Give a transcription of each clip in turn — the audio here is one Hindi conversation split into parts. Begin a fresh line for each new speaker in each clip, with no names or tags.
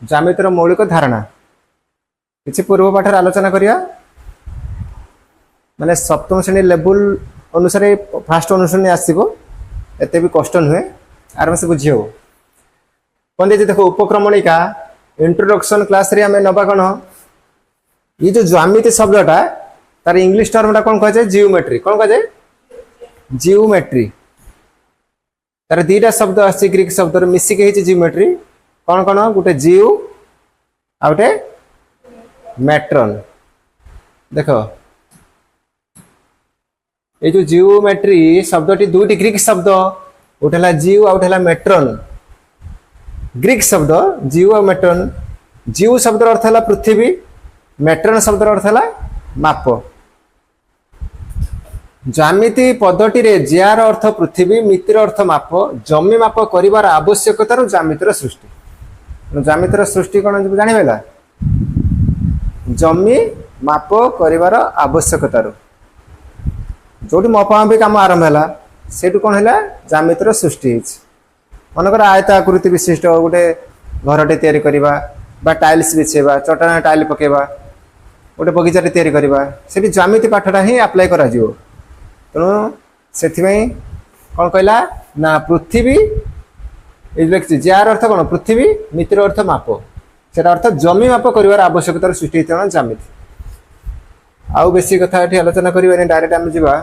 ज्यामितिर मौलिक धारणा किसी पूर्व पाठ आलोचना करिया माने सप्तम श्रेणी लेवल अनुसार फास्ट अनुसरण आसो एत भी कष्ट नुहे आराम से बुझी हो कौन दे देखो उपक्रमणिका इंट्रोडक्शन क्लास रे आम नवा कौन ये जो ज्यामिति शब्दटा तार इंग्लिश टर्मटा कौन कह जाए जियोमेट्री कौन कह जाए जियोमेट्री तार दीटा शब्द आसी ग्रीक शब्द मिसिक जियोमेट्री कौन कौन गोटे जियो आ गोटे मैट्रन देख ये जो जियोमेट्री शब्दटी दुईटी ग्रीक शब्द गोटे है जियो आ गोटे है मैट्रन ग्रीक शब्द जियो आ मैट्रन जियो शब्द अर्थ है पृथ्वी मैट्रन शब्द अर्थ है माप ज्यामिति पद्धति रे जियार अर्थ पृथ्वी मितिर अर्थ माप जमी माप करिवार आवश्यकता ज्यामितिर सृष्टि ज्यामितिर सृष्टि कौन जाना जमी माप करिवार आवश्यकता जोटी मपामापी काम आरंभ है से कौन है ज्यामितिर सृष्टि मनकर आयत आकृति विशिष्ट गोटे घरटे तैयारी करवा टाइल्स बिछेबा चटाण टाइल पकेबा गोटे बगीचा तैयारी करवा से ज्यामिति पाठटा ही अप्लाई करा जिवो तेणु से कौन कहला ना पृथ्वी जार अर्थ कौन पृथ्वी मित्र अर्थ माप से अर्थ जमी माप कर आवश्यकता सृष्टि ज्यामिति आउ बेसी कथा ये आलोचना करें डायरेक्ट आम जा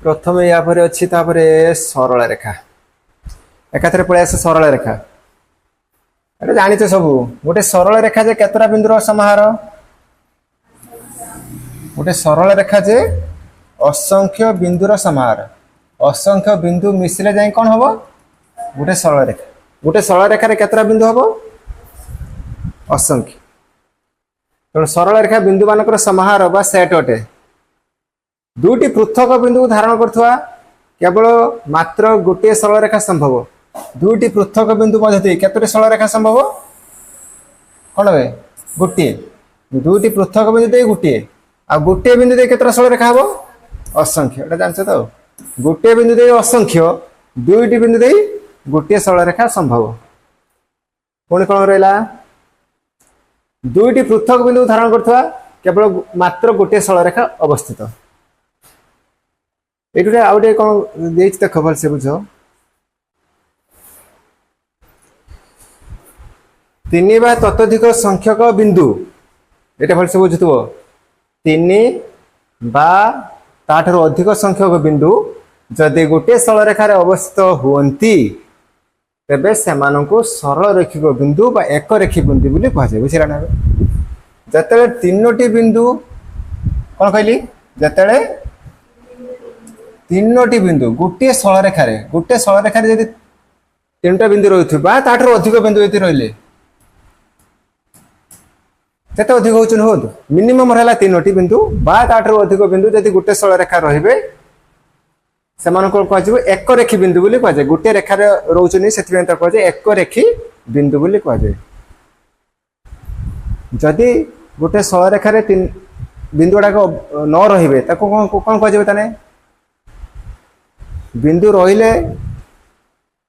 प्रथम या अच्छी सरल रेखा एकाथरे पलि आस सरल रेखा ये जानिच सब गोटे सरल रेखा जे केतरा बिंदुर समाहार गोटे सरल रेखा जे असंख्य बिंदुर समाहार असंख्य बिंदु मिसिले जाए कौन हम गोटे सरल रेखार केतरा बिंदु हम असंख्य तेणु सरल रेखा बिंदु मानकर समाहार बा सेट अटे दुईटी पृथक बिंदु धारण करथुआ केवल मात्र गोटे सरल रेखा संभव दुईटी पृथक बिंदु मध्य केतोटी सरल रेखा संभव कौन हे गोटे दुईटी पृथक बिंदु दे गोटे आ गोटे बिंदु दे केतरा सरल रेखा हम असंख्य एटा जानछ तो गोटे बिंदु दे असंख्य दुईटी बिंदु दे गोटे सरल रेखा संभव पुणी कौन रहा दुईटी पृथक बिंदु धारण करथुआ केवल मात्र गोटे सरल रेखा अवस्थित ये आउटे कौन देख भल से बुझ तीन बा ततोधिक संख्यक बिंदु ये भल से बुझुव तीन बा ताठर अधिक संख्यक बिंदु जदि गोटे सरल रेखार अवस्थित हुंती तेबे सेमानंको सरल रेखिक बिंदु बा एक रेखी बिंदु बोली कहुए बुझला ना जते तीनोटी बिंदु कौन कहली जते तीनोटी बिंदु गोटे सरल रेखार यदि तीनटा बिंदु रही ताठर अधिक बिंदु यदि रही केते अधिक हो मिनिमम रहा तीनोटी बिंदु बा ताठर अधिक बिंदु यदि गोटे सरल रेखा रही से कह एक रेखी बिंदु बोली कहुए गोटे रेखार रोचे से कहुए एक रेखी बिंदु बोली कहुए जदि गोटे सरल रेखार बिंदु गुड़ाक न रे कौन कहुए बिंदु रहिले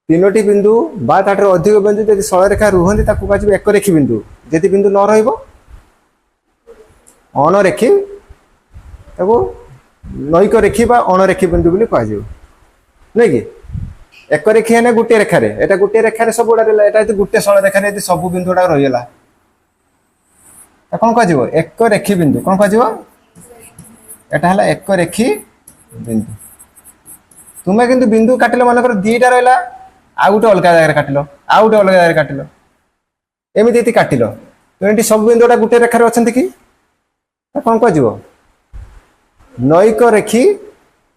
तीनोटी बिंदु बा ताठर अधिक बिंदु यदि सरल रेखा रुहंती ताकू कह एक रेखी बिंदु यदि बिंदु न रहिबो अणरेखी ताकू नैक रेखी बा अणरेखी बिंदु बोली कह नहीं कि एक रेखी है गोटे रेखार एटा गोटे रेखार सब गुड़ा रहा गोटे सरल रेखार यदि सब बिंदु गुड़ा रहीगला कौन कह एक रेखी बिंदु कौन कह एक रेखी बिंदु तुम्हें किंतु बिंदु काटिल मनकर दीटा रहा आ गोटे अलग जगह काटिल आ गोटे अलग जगह काटिल एमती काटिल तो सब बिंदु गुड़ा गोटे रेखार अच्छा कि कौन कह नैक रेखी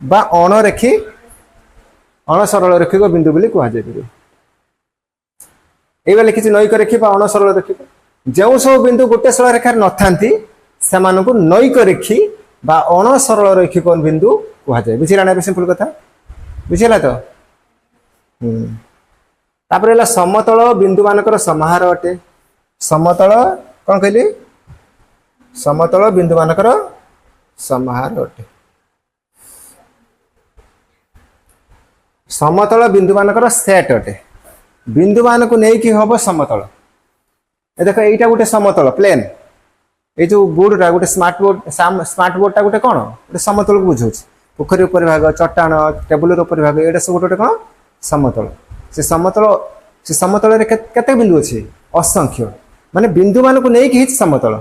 बा अणरेखी अणसरल रेखिक बिंदु बोली कहुए ये लिखी नैक रेखी बा अणसरल रेखिक जो सब बिंदु गोटे सरल रेखार न था से नैक रेखी बा अणसरल रेखिक बिंदु कहुए बुझला ना सिंपल कथा बुझेगा तो तापर समतल बिंदु मानकर समाहार अटे समतल कौन कहली समतल बिंदु मानकर समाहार अटे। समतल बिंदु मानकर सेट अटे। बिंदु मान को नहीं कि हम समतल। ए देख एटा गोटे समतल प्लेन। ये जो बोर्डटा गोटे स्मार्ट बोर्डटा गोटे कौन गोटे समतल को बुझाऊँ। पोखरी उपर भाग चट्टान टेबुल उपर भाग ये सब गोटे कौन समतल। से समतल केते बिंदु अच्छे असंख्य माने बिंदु मान को नहीं कि समतल।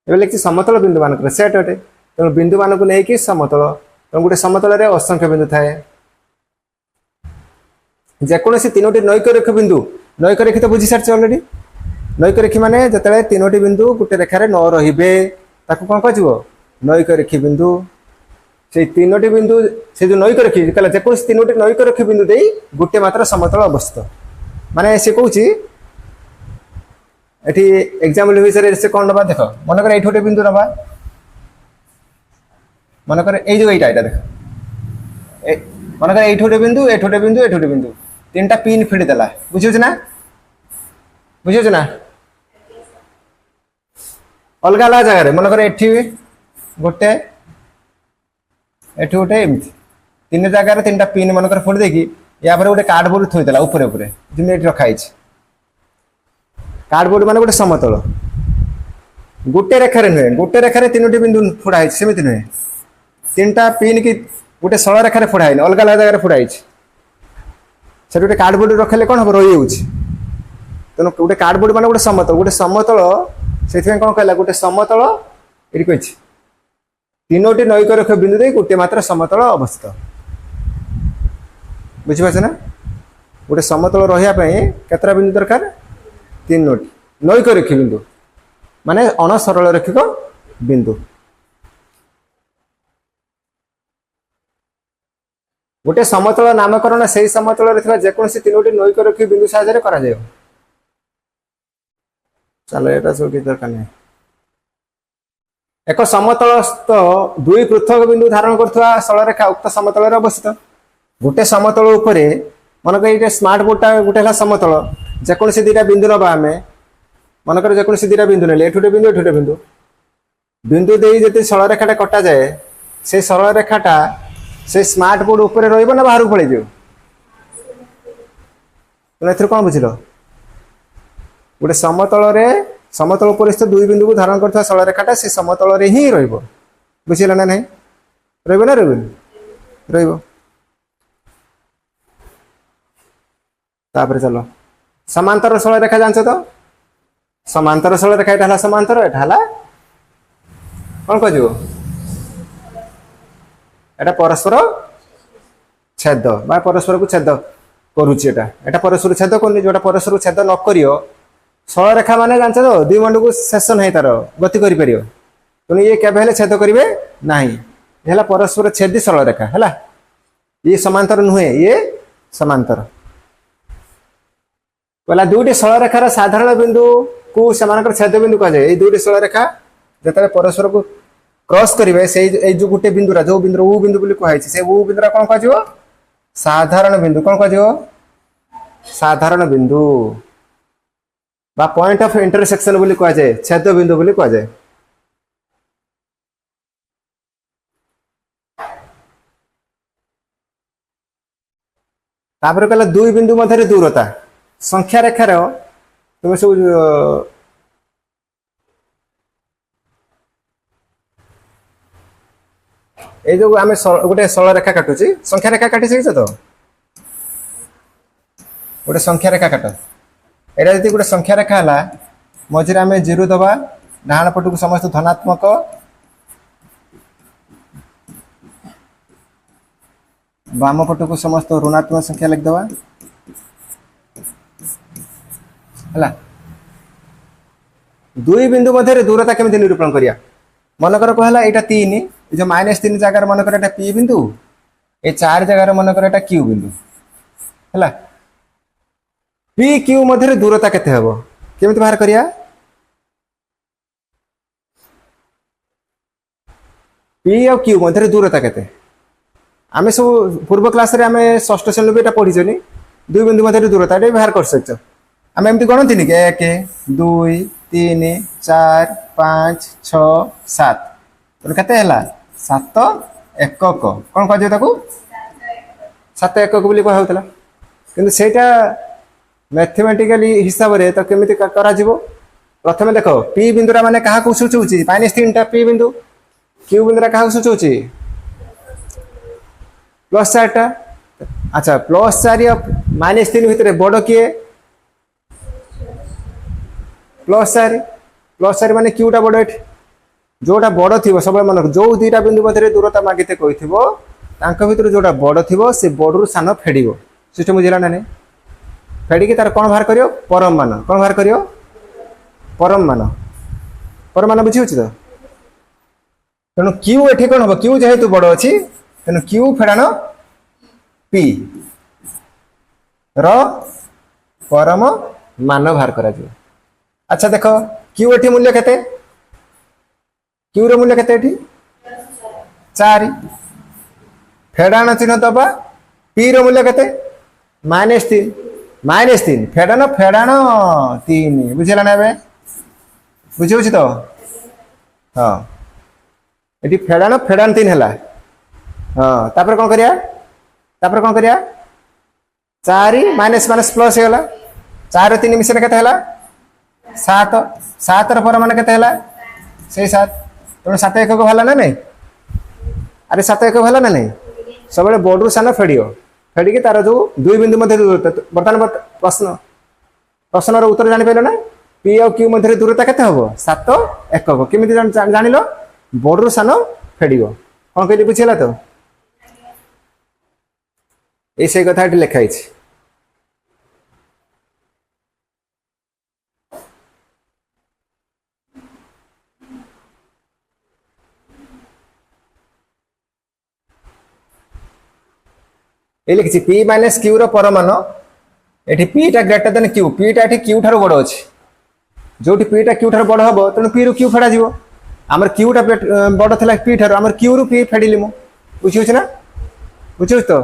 ए लिखी समतल बिंदु मान सेट अटे। तेणु बिंदु मान को नहीं कि समतल। तेणु गोटे समतल में असंख्य बिंदु थाए। जेकोसी तीनोटी नैक रेख बिंदु नैक रेखी तो बुझी सारी अलरेडी। नैक रेखी माने जिते तीनोटी बिंदु गोटे रेखार न रे कौन कह नैक रेखी बिंदु। से तीनोटी बिंदु से जो नैक रेखी कहला जेकोसी तीनोटी नैक रेखी बिंदु दे गोटे मात्र समतल अवस्थित। माने से कहूँ एटी एग्जाम्पल विषय से कौन नवा देख मनकर ये गोटे बिंदु नवा मनकर ये देख मनकर ये गोटे बिंदु ये गोटे बिंदु ये गोटे बिंदु तीन टा पिन फिट देला बुझे ना अलग अलग जगह मनकर एठी गोटे एठी गोटे एमती तीन जगह तीन टा पिन मनकर फोड़ देकी या पर गोटे कार्डबोर्ड थोईदेला ऊपर ऊपर जमी रखाई कार्डबोर्ड मान गोटे समतल गोटे रेखार नुहे गोटे रेखार तीनोटी बिंदु फोड़ाई सेमती नुहे तीन टा पिन की गोटे सरल रेखार फोड़ाई अलग अलग जगह फोड़ाई से गोटे कार्डबोर्ड रखले कौन हम रही तेणु गोटे कार्डबोर्ड मान गोटे समतल से कौन कहला गोटे समतल ये कही तीनोटी नैक रेख बिंदु दे गोटे मात्र समतल अवस्थित बुझीपार ना। गोटे समतल रही केतरा बिंदु दरकार तीनोटी नैक रेखी बिंदु माने अणसरल रेखिक बिंदु। गोटे समतल नामकरण से समतल जेकोसी तीनोटी नैक रेखी बिंदु साहाय्य करा जाए। चलो ये सब किसी दरकार नहीं। एक समतलस्थ दुई पृथक बिंदु धारण करथुवा सरल रेखा उक्त समतल अवस्थित। गोटे समतल उपरे मनकर ये स्मार्ट बोर्डटा गोटे समतल जेकोसी दुईटा बिंदु नवा आम मनकर जेकोसी दुईटा बिंदु ने एठुटे बिंदु एठुटे बिंदु बिंदु दे जी सरल रेखाटा कटा जाए से सरल रेखाटा से स्मार्ट बोर्ड ऊपर रही ना बाहर पड़े जाओ ए कौन बुझल गोटे समतल उपर स्थित दुई बिंदु को धारण करता सरल रेखाटा से समतल रे ही रही बुझल ना नहीं रही ना रही चलो समांतर सरल रेखा जानते तो समांतर सरल रेखा यहाँ समांतर यहाँ कौन कह एटा परस्पर छेद बा परस्पर को छेद करुच्ची एटा परस्पर छेद कर जोटा परस्पर छेद न करियो सरल रेखा माने जानते तो दुई मंड को शेष नहीं तार गति कर तेणु ये केवे छेद करेंगे ना ये परस्पर छेदी सरल रेखा है ये समांतर नुहे ये समांतर कहला दुईटी सरल रेखार साधारण बिंदु को छेद बिंदु कहुए दुईटी सरल रेखा जो परस्पर को क्रॉस करेंगे से जो गोटे बिंदुरा जो बिंदु ऊ बिंदु कहुई से ऊ बिंदुरा कौन कह साधारण बिंदु कौन कह साधारण बिंदु बा पॉइंट ऑफ इंटरसेक्शन बोली कहुए छेद बिंदु बोली कहुए। तापर कहला दुई बिंदु मध्य दूरता संख्या रेखार तुम सब ये जो आम गोटे सरल रेखा काटुची संख्या रेखा काटी सीख तो गोटे संख्या रेखा काट यहाँ जी गोटे संख्या रेखा है मझे आम जीरो दबा डाण पट को समस्त धनात्मक बाम पट को समस्त ऋणात्मक संख्या लिखिदे है। दुई बिंदु मध्य दूरता केमी निरूपण करिया मनकर कहला यहाँ तीन जो -3 जगार मनकर एटा पी बिंदु ये 4 जगार मनकर एटा क्यू बिंदु है पी क्यू मध्य दूरता केते हबो केमिति बाहर करिया पी और क्यू मध्य दूरता केते आमे सब पूर्व क्लास रे आमे षष्ठ श्रेणी एटा पढ़ी दुई बिंदु मध्य दूरता एटा बाहर कर सकछ आमे एमति गणतिनी के 1 2 3 4 5 6 7 तो केते हला 7 एकक कोन कहजे ताको 7 एकक बोली कह होतला किंतु सेटा मैथमेटिकली हिसाब रे तो केमिति करा जीवो प्रथमे देखो पी बिंदुरा माने कहा को सूचौची -3 टा पी बिंदु क्यू बिंदुरा कहा को सूचौची +4 टा अच्छा +4 या -3 भितर बड़ किए +4 माने क्यूटा बड़ एठी जोटा बड़ थिबो सब मन जो दुईटा बिंदु मध्य दूरता मागिते कहिथिबो तांक भितर जोटा बड़ थिबो से बड़रू सान फेडिबो सिस्टम बुझिला ना नहीं फेडिकी तार कोन बाहर करियो परम मान कोन बाहर करियो परम मान बुझी होची तो तेणु क्यू एठी कोन हो क्यू जेहेतु बड़ अछि तेणु क्यू फेडान पी रो परम मान बाहर करा जो अच्छा देखो क्यू एठी मूल्य केते क्यू रो मूल्य केते एठी 4 फेडान चिन्ह दबा पी रो मूल्य केते -3 फेडान 3 बुझिला ना बे बुझी होची तो हां एठी फेडान 3 हला हां तापर कोन करिया 4 माइनस प्लस होला 4 3 मिशन केते हला 7 र पर मान केते हला से 7 तो 7 एकक भला ना नहीं अरे 7 एकक भला ना नहीं सब बॉर्डर सान फेडिकी तार जो दुई बिंदु मध्य बर्तमान प्रश्न उत्तर जानि पाइलो ना पी और क्यू मध्य दूरता केते हबो 7 एकक केमिति जानिलो बॉर्डर सान फेडिगो कोन कहली बुझिला तो ए से कथा लिखा है ये लिखी P minus Q rho Parman एठी पी टा ग्रेटर देन क्यू पी टा एठी क्यू ठारो बड़ अछि जोटी पी टा क्यू ठारो बड़ हबो तनु पी रो क्यू फेडा जीवो हमर क्यू टा बड़ थला पी ठारो हमर क्यू रो पी फेडिली मु बुझियोछ ना बुझियोछ तो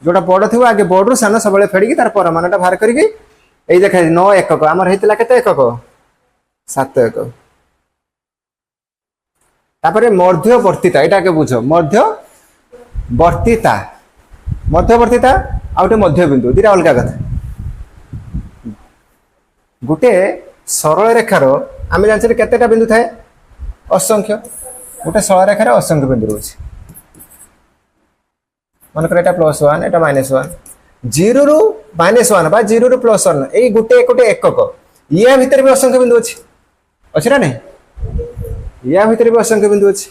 जोटा बड़ थिबो आगे बड़ रो सान सबले फेडिकी तार परमान टा बाहर करिकी एई देखा 9 एकक हमर हेतला केते एकक 7 एकक तापरे मध्यवर्तीता एटा के बुझो मध्यवर्तीता आउटे मध्य बिंदु दिरा अलग कथा गुटे सरल रेखार आम जानते केतेटा बिंदु थाए असंख्य गोटे सरल रेखार असंख्य बिंदु रोचे मनकर एटा +1 एटा -1 0 रु -1 बा 0 रु +1 एई गुटे एकक या भीतर भी असंख्य बिंदु अछि ना नहीं या भीतर भी असंख्य बिंदु अछि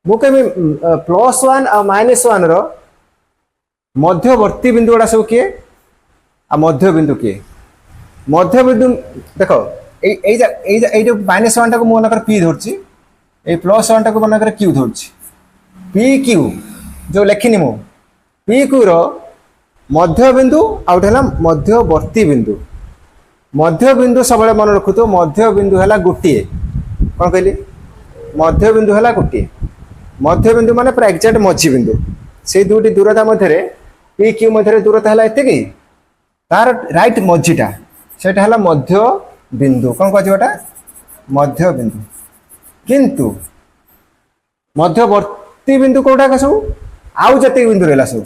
मुके +1 और -1 रो मध्यवर्ती बिंदु गुड़ा सब किए आ मध्य बिंदु किए मध्य बिंदु देखो ए जो -1 टा को मन कर पी धरछि ए +1 टा को मन कर क्यू धरछि पी क्यू जो लेखिनी मु पी क्यू रो मध्य बिंदु आउट हला मध्य बिंदु सब मन रखु तो मध्य बिंदु हला गोटिए कोन कहली मध्य बिंदु हला गोटिए मध्य बिंदु माने पूरा एक्जेक्ट मझी बिंदु से दुटी दूरता मध्य पी क्यू मध्य दूरता है एति तार राइट मझीटा सेटा है मध्य बिंदु कौन कहटा मध्य बिंदु किंतु मध्यवर्ती बिंदु कौटा सब आउ जते बिंदु रहला सब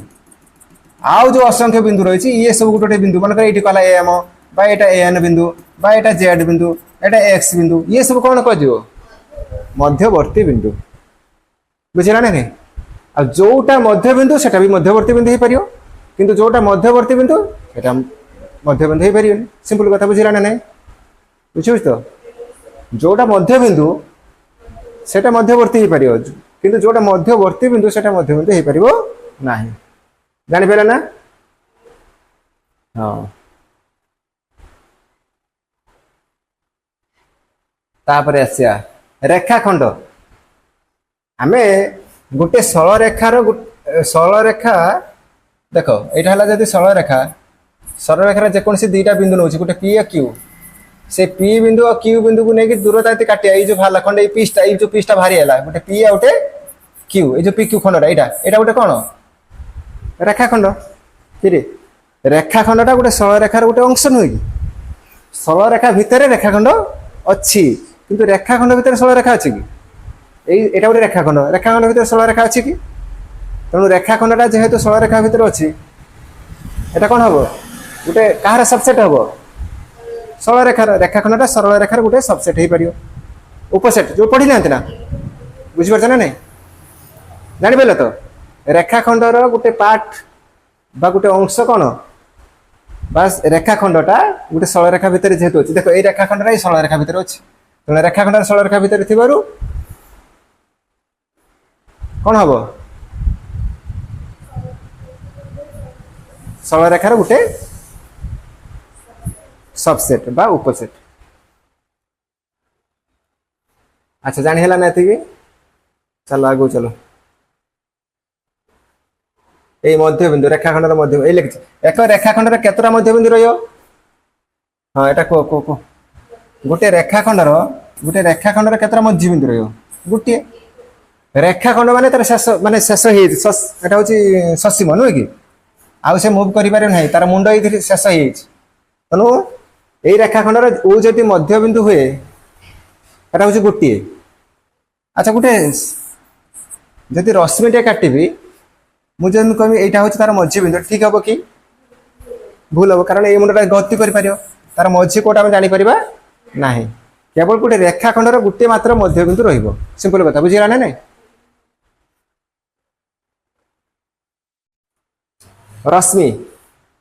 आउ जो असंख्य बिंदु रही ये सब गोटे बिंदु मन ये कहला एम बा एटा एन बिंदु बा एटा जेड बिंदु एटा एक्स बिंदु ये सब कौन कह मध्यवर्ती बिंदु बुझेगा ना नहीं आ जोटा मध्य बिंदु सेटा भी मध्यवर्ती बिंदु हो पारियो किंतु जोटा मध्यवर्ती बिंदु सेटा मध्य बिंदु हो पारियो सिंपल कथा बुझेगा ना नहीं बुझियो तो जोटा मध्य बिंदु सेटा मध्यवर्ती हो पारियो किंतु जोटा मध्यवर्ती बिंदु सेटा मध्य बिंदु हो पारियो नाही जानि पेला ना हां तापर आसिया रेखाखंड आमे गोटे सरल रेखा देख यहाँ है जदि सरल रेखार जेकोसी दुईटा बिंदु नौ गोटे पी क्यू से पी बिंदु और क्यू बिंदु को लेकिन दूरता ये काटिया ये जो बाहर खंड ये जो पीसटा बाहरी है गोटे पी आ गोटे क्यू ये जो पी क्यू खंडा यहाँ गोटे कौन रेखाखंड कि रेखाखंडटा गोटे सरल रेखार गोटे अंश नुहे कि सरल रेखा भितर रेखाखंड अच्छी किंतु रेखाखंड भितर सरल रेखा अच्छी कि एटा गोटे रेखाखंड भितर सरल रेखा अच्छी कि तेणु रेखाखंडटा जेहेतु सरल रेखा भितर अच्छी एटा कौन हम गोटे कहार सबसेट हम सरल रेखार रेखाखंडटा सरल रेखार गोटे सबसेट हो पार उपसेट जो पढ़ी ना ना बुझीपार ना नहीं जापर तो रेखाखंडर गोटे पार्ट बा गोटे अंश कौन बास रेखाखंडटा गोटे सरल रेखा भितर जेहेतु अच्छी देख ये रेखाखंडटा ही सरल रेखा भितर अच्छी तेणु रेखाखंड सरल रेखा भितर थी कौन हम सरल रेखार गोटे सबसेट बा उपसेट। अच्छा जानी है ना ये चलो आगो चलो ये मध्यबिंदु रेखाखंडर मध्य ये लिखी एक रेखाखंडर केतटा मध्यबिंदु रही हाँ यहाँ कह कह कह गोटे रेखाखंडर केतटा मध्यबिंदु रही गोटे रेखाखंड माने तार शेष माने शेष एटा हूँ ससीम नुहे कि आउ से मुव कर तार मुंड ये शेष हो तेणु यही रेखाखंडर ओ जदि मध्यबिंदु हुए एटा हूँ गोटे। अच्छा गोटे जदि रश्मिटे काटिबी मुझे कहमी यहाँ हूँ तार मध्यबिंदु ठीक हम कि भूल हम कारण ये मुंडा गति कर तार मझी कोटा आम जापर ना केवल गोटे रेखाखंडर गोटे मात्र मध्यबिंदु रिंपल कथा बुझीगला ना नहीं। रश्मि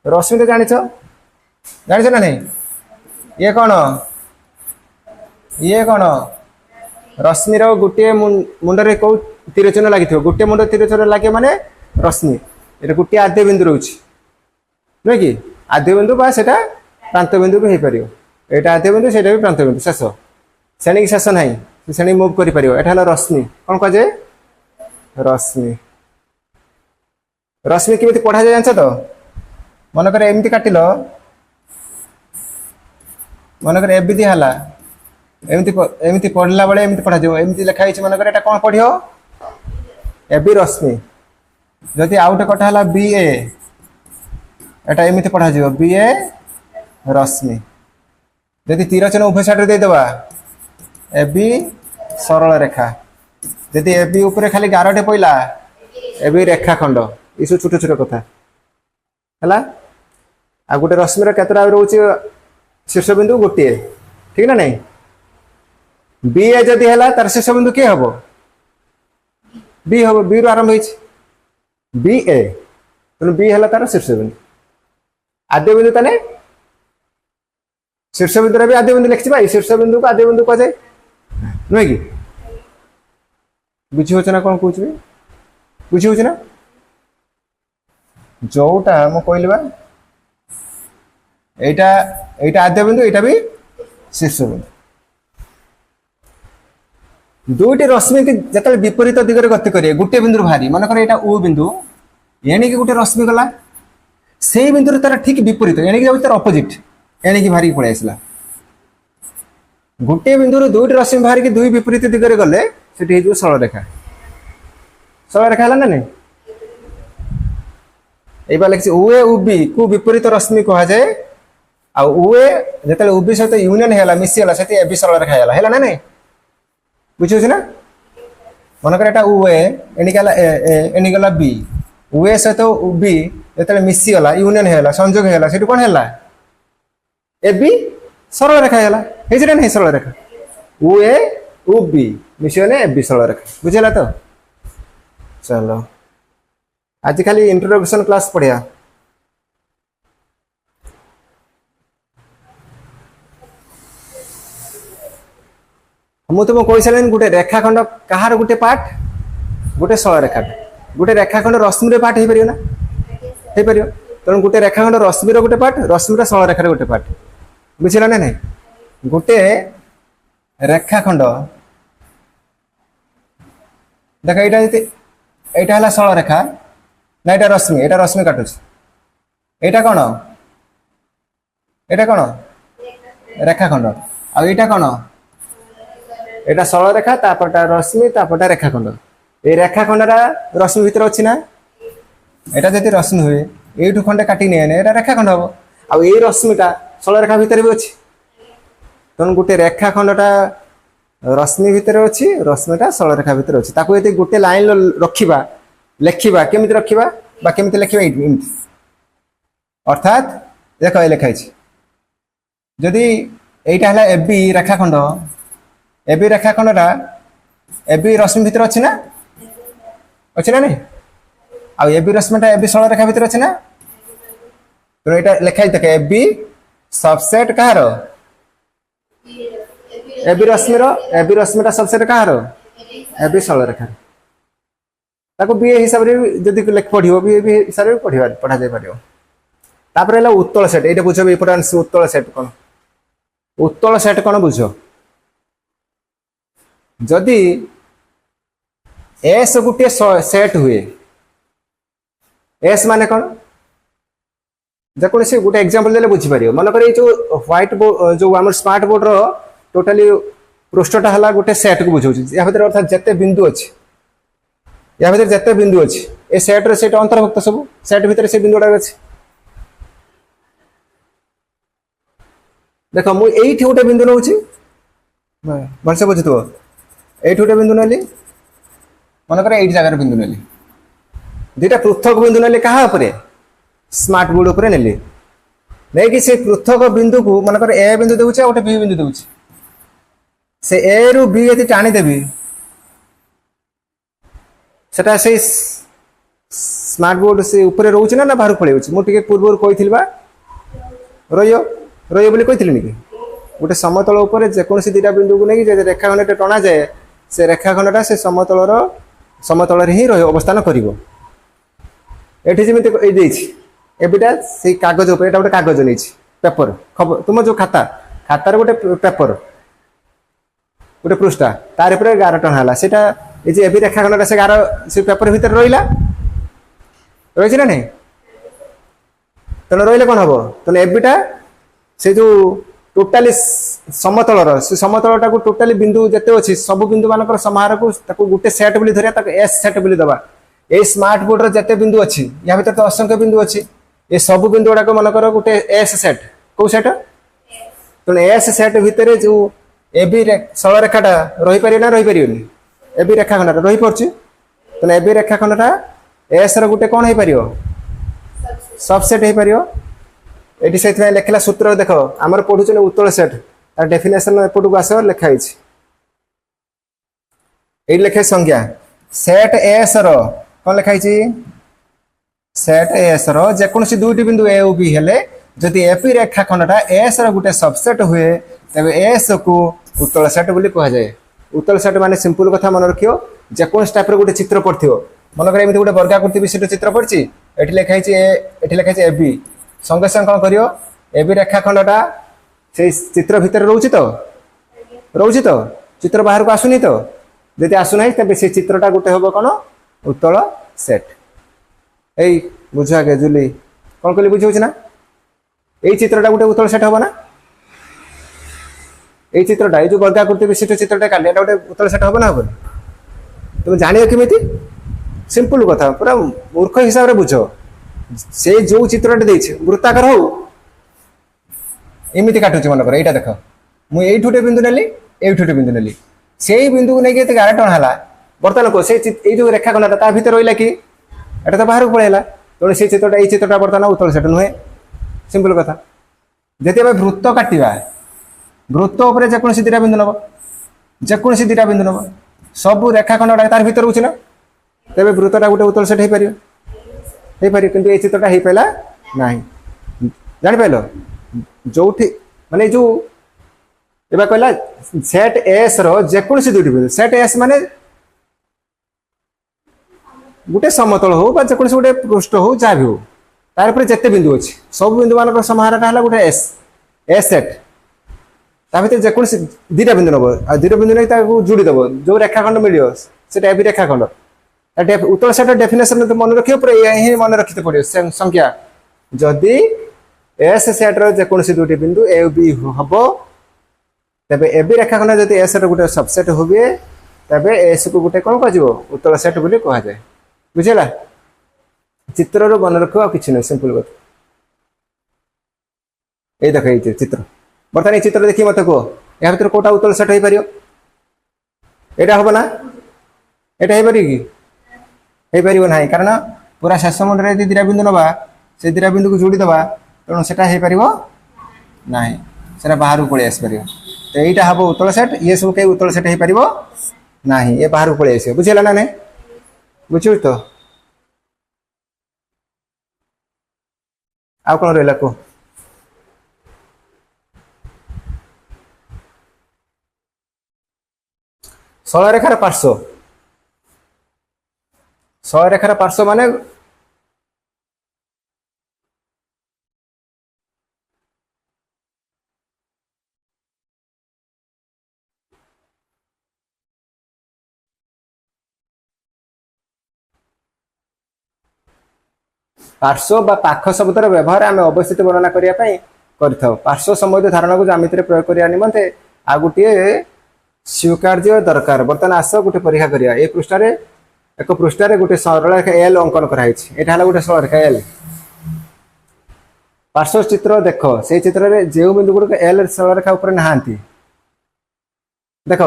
रश्मि तो जानिछ ना नहीं ये कौन रश्मिर गोटे मुंडे कौ तीर चिन्ह लगी गोटे मुंड तीर चिन्ह लगे माने रश्मि ये गोटे आद्य बिंदु रोच नुहे कि आद्य बिंदु बा सेटा प्रांत बिंदु भी हो पार यहाँ आद्य बिंदु से भी प्रांत बिंदु शेष श्रेणी शेष ना श्रेणी मुव कर रश्मि कौन कह जाए रश्मि रश्मि केमी पढ़ा जाए जान तो मनकर एमती काटिल मनकर एबी दिहला एमती पढ़ला बेले एमती पढ़ा जाए एमती लिखाई मनकर एटा कौन पढ़ एबी रश्मि जदि आउटे कटाला बी एटा एमती पढ़ा जाए बी ए रश्मि जदि तीर चिन्ह उभय साइड देदेबा एबी सरल रेखा जदि एबी ऊपर खाली गारटे पड़ा एबी रेखाखंड ये सब छोट छोट कथा है आ गोटे रश्मिर केतटा रोच शीर्ष बिंदु गोटे ठीक ना नहीं बी ए जदि है तार शीर्ष बिंदु किए हम बी हम बी रु आरंभ बी ए तेणु बी है तार शीर्ष बिंदु आद्य बिंदु ताने शीर्ष बिंदु भी आद्य बिंदु लिखी शीर्ष बिंदु को आद्य बिंदु कह जाए नुहे कि बुझी होना कौन कह बुझी होना जोटा मु कहली बा एटा आद्य बिंदु एटा भी शीर्ष बिंदु दुईटी रश्मि जिते विपरीत दिगरे गति करेंगे गोटे बिंदु बाहरी मनकर यहाँ ओ बिंदु एणिकी गोटे रश्मि गला से बिंदु तार ठीक विपरीत एणिकी जाऊँ तार अपोजिट एणिकी बाहरी पलि आसला गोटे बिंदु दुईटी रश्मि बाहरिकी दुई विपरीत दिगरे गले से सरल रेखा है ना नहीं ये लिखी उए उबी को विपरीत रश्मि कह जाए आए जो उबी सहित यूनियन है मिसीगला से एबी सरल रेखा है ना नहीं बुझे ना मनकर यहाँ उए एणिगला बी उए सहित उबी जो मिसीगला यूनियन है संजोग है से कौन है एबी सरल रेखा है नहीं सरल रेखा उए उबी मिसीगले एबी सरल रेखा बुझेगा तो चलो आज खाली इंट्रोडक्शन क्लास पढ़िया मुझे तुमको कही सारे गोटे रेखाखंड कहार गोटे पार्ट गोटे सरल रेखा गोटे रेखाखंड रश्मि पार्ट हो पार ना हो पार तेणु गोटे रेखाखंड रश्मि गोटे पार्ट रश्मि सरल रेखार गोटे पार्ट बुझला ना नहीं गोटे रेखाखंड देख यहाँ है सरल रेखा ना यहाँ रश्मि काटुच यहाँ कौन रेखाखंड आईटा कौन यहाँ सरल रेखा तापरटा रश्मि तापरटा रेखाखंड ये रेखाखंडा रश्मि भीतर अच्छी ना यहाँ जब रश्मि हुए এইটু খଣ୍ଡে কাটি নিয়ে এটা রেখাখণ্ড হব ଆଉ এই রশ্মিটা সরলরেখা ভিতরে भी ଅଛି তেমন গোটে রেখাখণ্ডটা রশ্মি ভিতরে ଅଛି রশ্মিটা সরলরেখা ভিতরে ଅଛି তাକୁ যদি গোটে লাইন রখিবা লেখিবা কেমিতি রখিবা বা কেমিতি লেখিবা এমতি অর্থাৎ দেখো এই লেখা আছে যদি এইটা হলা এবি রেখাখণ্ড এবি রেখাখণ্ডটা এবি রশ্মি ভিতরে ଅଛି না ଅଛି না নাই ଆଉ এবি রশ্মিটা এবি সরলরেখা ভিতরে ଅଛି না তো এটা লেখা আছে দেখো এবি सबसेट कहार এবি রশ্মিটা सबसेट कहार এবি সরলরেখা ताको बी हिसाब रे जदी पढ़िबो बी हिसाब रे पढ़ा जाय पारिबो तापर हला उत्तल सेट एटा बुझो इंपोर्टेंस उत्तल सेट कोन बुझो जदी एस गुटे सेट हुए एस माने कोन जको से गोटे एग्जांपल देले बुझी पारियो मन करे जो व्हाइट बोर्ड जो हमर स्मार्ट बोर्ड रो टोटली पृष्ठटा हला गोटे सेट को बुझौछि या भीतर अर्थात जते बिंदु अछि या भीतर जते बिंदु अछि ए सेट रे सेट अंतर्भुक्त सब सेट भीतर से बिंदुडा अछि देखो मु एठी गोटे बिंदु नउछि मन से बुझितो एठी गोटे बिंदु नली मन करे एठी जगह रे बिंदु नली दुटा पृथक बिंदु नली कहा ऊपर स्मार्ट बोर्ड ऊपर नेली नहीं कि से पृथक बिंदु को मन कर ए बिंदु देउछ गोटे बी बिंदु देउछ से ए रु बी यदि टाणी देबी सेटा से स्मार्ट बोर्ड से ऊपर रहउछ ना बाहर पळेउछ मु टिके पूर्व कहिथिलबा रहियो बोली कहिथिलि नि गोटे समतल ऊपर जे कोनसी दिटा बिंदु को नै जे रेखाखंडटा टणा जाए से रेखाखंडटा से समतल रे ही रहियो अवस्थान करिवो एठी जेमिति ए देछि एबिटा से कागज ऊपर एटा गोटे कागज नेछि पेपर खबर तुम जो खातार गोटे पेपर गोटे पृष्ठा तार ऊपर 11 टन हला सेटा ए जे एबी रेखाखंडटा से 11 से पेपर भीतर रहिला रहिछि ना नै तने रहिले कोन हबो तने एबिटा से जो टोटली समतलटा को टोटली बिंदु जते अछि सब बिंदु मानकर समाहार को ताको गोटे सेट बोली धरिया ताको एस सेट बोली दबा ए स्मार्ट बोर्ड रे जते बिंदु अछि या भीतर तो असंख्य बिंदु अछि ए सब बिंदु गुडा को मन कर गोटे एस सेट को सेट तो एस सेट भीतर जो एबी सलरेखाटा रही पारि ना रही पारियोनी एबी रेखाखंडटा रही परछि तो एबी रेखाखंडटा एस रो गोटे कोन हे पारियो सबसेट हे पारियो एटी सेथमे लेखला सूत्र देखो हमर पढुचने उत्तल सेट तार डेफिनेशन एपटु को आसो लेखा हिच ए लेखे संज्ञा सेट एस रो कोन लेखा हिची सेट एस रो जे कोनसी दुईटी बिंदु ए ओ बी हेले जदि एपी रेखाखंडटा एस रो गुटे सबसेट हुए तबे एस को उत्तल सेट बोली कहा जाए उत्तल सेट माने सिंपल कथा मन रखियो जे कोनस टाइप रो गुटे चित्र पड़थियो मन करे एमिति गुटे वर्गाकृति विशिष्ट चित्र पड़छि एठी लेखा हिची एबी संगे संग कोन करियो एबी रेखाखंडटा से चित्र भीतर रहउछि तो चित्र बाहर को आसुनी तो जदि आसु नै तबे से चित्रटा गुटे होबो कोन उत्तल सेट ए बुझा के जुली कोन कहली बुझौछ ना ए चित्रटा गुटे उत्तल सेट होबो ना ए चित्रटा ए जो वर्गाकृति विशिष्ट चित्रटा काले एटा गुटे उत्तल सेट होबो ना होबो तुम जानियो केमिति सिंपल कथा पूरा मूर्ख हिसाब रे बुझो से जो चित्रटा देछ वृत्ताकार हो एमिति काटुछ मन कर एटा देखो मु एठुटे बिंदु नेली सेही बिंदु को नै के 11 टन हला वर्तमान को से ए जो रेखाखंडटा ता भीतर रहिला कि एटा तो बाहर को पळेला तो से चित्रटा वर्तमान उत्तल सेट नुहे सिंपल कथा जति हम वृत्त काटिबा वृत्त ऊपर जे कोनसी दिटा बिंदु नबो सब रेखाखंडटा तार भीतर होछि ना तबे वृत्तटा गुटे उत्तल सेट हे पारियो किंतु ए चित्रटा हे पैला नाही जानि पाइलो जोठी माने जो एबा कहला सेट एस रो जे कोनसी दुटी बिंदु सेट एस माने गुटे समतल हो बा जे कोनसी गुटे पृष्ठ हो जा भी हो तार ऊपर जते बिंदु अछि सब बिंदु मानक समाहारटा हला गुटे एस सेट ता भीतर जे कोनसी दिटा बिंदु नबो आ दिटा बिंदु नै ताको जोड़ी दबो जो रेखाखंड मिलियो सेटा एबी रेखाखंड उत्तल सेट डेफिनेशन तो मन रखियो पर यही मन रखिते पड़ियो संख्या जदि एस सेट रो जे कोनसी दुटी बिंदु ए बी हबो तबे एबी रेखाखंड जदि एस रो गुटे सबसेट होबे तबे एस को गुटे कोन कहजिवो उत्तल सेट बोली कहा जाय बुझेला चित्र मन रख कि ना सिंपल बात ये देख ये चित्र बर्तमान ये चित्र देखिए मत कह या भर कौटा उत्तल सेट हो पार यहाँ हम ना यहाँ हो पार कि हो पार ना कारण पूरा शेष मुंडे यदि दीरा बिंदु नवा से दीरा बिंदु को जोड़ी दबा तेणु से हो पार ना से बाहर को पलि आसपर तो यहाँ हम उत्तल सेट ये सब कहीं उत्तल सेट हो पार ना ये बाहर को पलि आस बुझेगा ना नहीं बुझु तो आउ कौन रहा कह सरलरेखार पार्श्व सरलरेखार पार्श्व माने पार्श्व बा पाख शब्दर व्यवहार आम अवस्थित वर्णना करने पार्श्व संबंधी धारणा को ज्यामिति प्रयोग करने निमंते आ गोटे स्वीकार्य दरकार बर्तमान आस गोटे परीक्षा करिया ए पृष्ठार एक पृष्ठार गोटे सरलरेखा एल अंकन कराई यहाँ गोटे सरलरेखा एल पार्श्व चित्र देख से चित्र में जो बिंदु गुड़क एल सरलरेखा ऊपर नहांती देख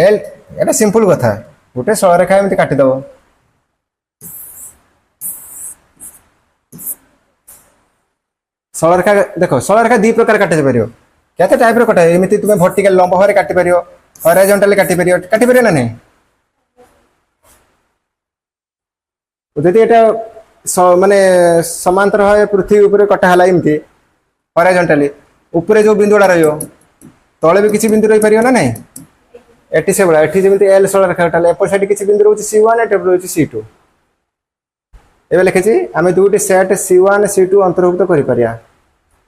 एल ये सिंपल कथा गोटे सरलरेखा एमती काटिदेव सरलरेखा देख सरलरेखा दी प्रकार काटि पार केते टाइप रो कटा एमती तुम वर्टिकल लंब भाव काटि पार हॉरिजॉन्टली काटि पार ना नहीं जदि एटा माने समांतर भाव पृथ्वी ऊपर कटाला एमती हॉरिजॉन्टली ऊपर जो बिंदुड़ा रहियो तले भी किसी बिंदु रही पार ना नहीं एटी से बड़ा एटी जमी एल सरलरेखा कटाला एपर साइड किसी बिंदु रोचे C1 एटर रोचे C2 एबे लिखिछि आमे दुटी सेट C1 C2 अंतर्भुक्त करि परिया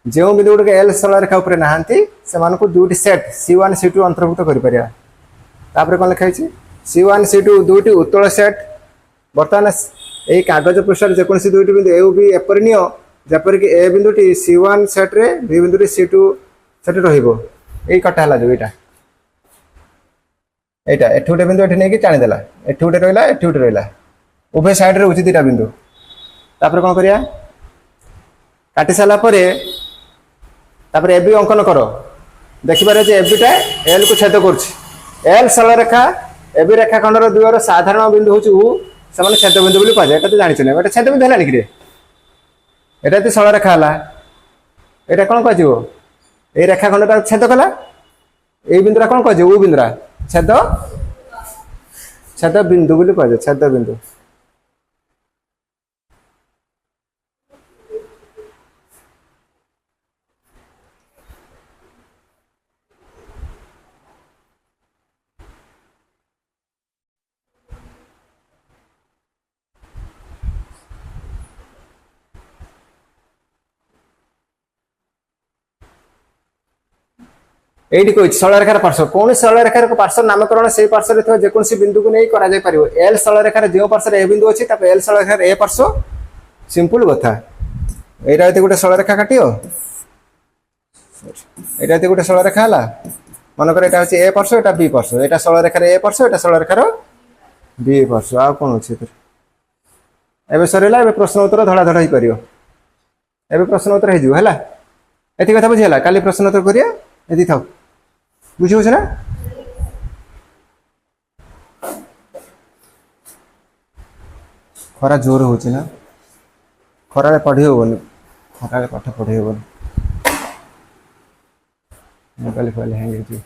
जो बिंदु गुड़क एल सरलरेखा ऊपर नहांती से मानक दुटी सेट C1 C2 अंतर्भुक्त करि परिया तापर कोन लिखाइछि C1 C2 दुटी उत्तल सेट बर्तमान ए कागज पृष्ठ जेकोसी दुटी बिंदु ए बी एपर नियो जपर कि ए बिंदुटी C1 सेट रे बी बिंदुटी C2 सेट रहिबो ए कटा हला जो एटा एटा एठु गोटे बिंदु एठी नै कि टाणी देला एठु गोटे रहला एठु गोटे रहला उभय साइड रे उची दिटा बिंदु तापर कोन करिया काटी साला परे तापर ए बी अंकन करो देखिबारे जे ए बीटा एल को छेद करछि एल सरलरेखा ए बी रेखाखंडर दुयर साधारण बिंदु होछि उ से माने छेद बिंदु बोली कहै एटा तो जानि छने एटा छेद बिंदु हला नि कि रे एटा तो सरलरेखा हला एटा कोन कहजिवो ए रेखाखंडटा छेद कला ए बिंदुरा कोन कहजिवो उ बिंदुरा छेद छेद बिंदु बोली कहै छेद बिंदु एटी कह सरलरेखार पार्श्व कौन सरलरेखार पार्श्व नामकरण से पार्श्व जेकोसी बिंदु को नहीं करा जाय परिवो एल सरलरेखार जो पार्श्व ए बिंदु अछि ताको एल सरलरेखार ए पार्श्व सिंपल कथा एटा एते गोटे सरलरेखा काटियो एटा एते गोटे सरलरेखा हला मनकर एटा अछि ए पार्श्व एटा बी पार्श्व एटा सरलरेखार ए पार्श्व एटा सरलरेखार बी पार्श्व आ कोन अछि एते एबे सरेला एबे प्रश्न उत्तर धड़ा धड़ा ही करियो एबे प्रश्न उत्तर हे जिवो हला एति कथा बुझियला काली प्रश्न उत्तर करिया एति थाउ बुझियो ना खरा जोर होची ना खरा पढ़ी होबनी खरा पाठ पढ़ी होबनी मोबाइल फाइल हैंग होची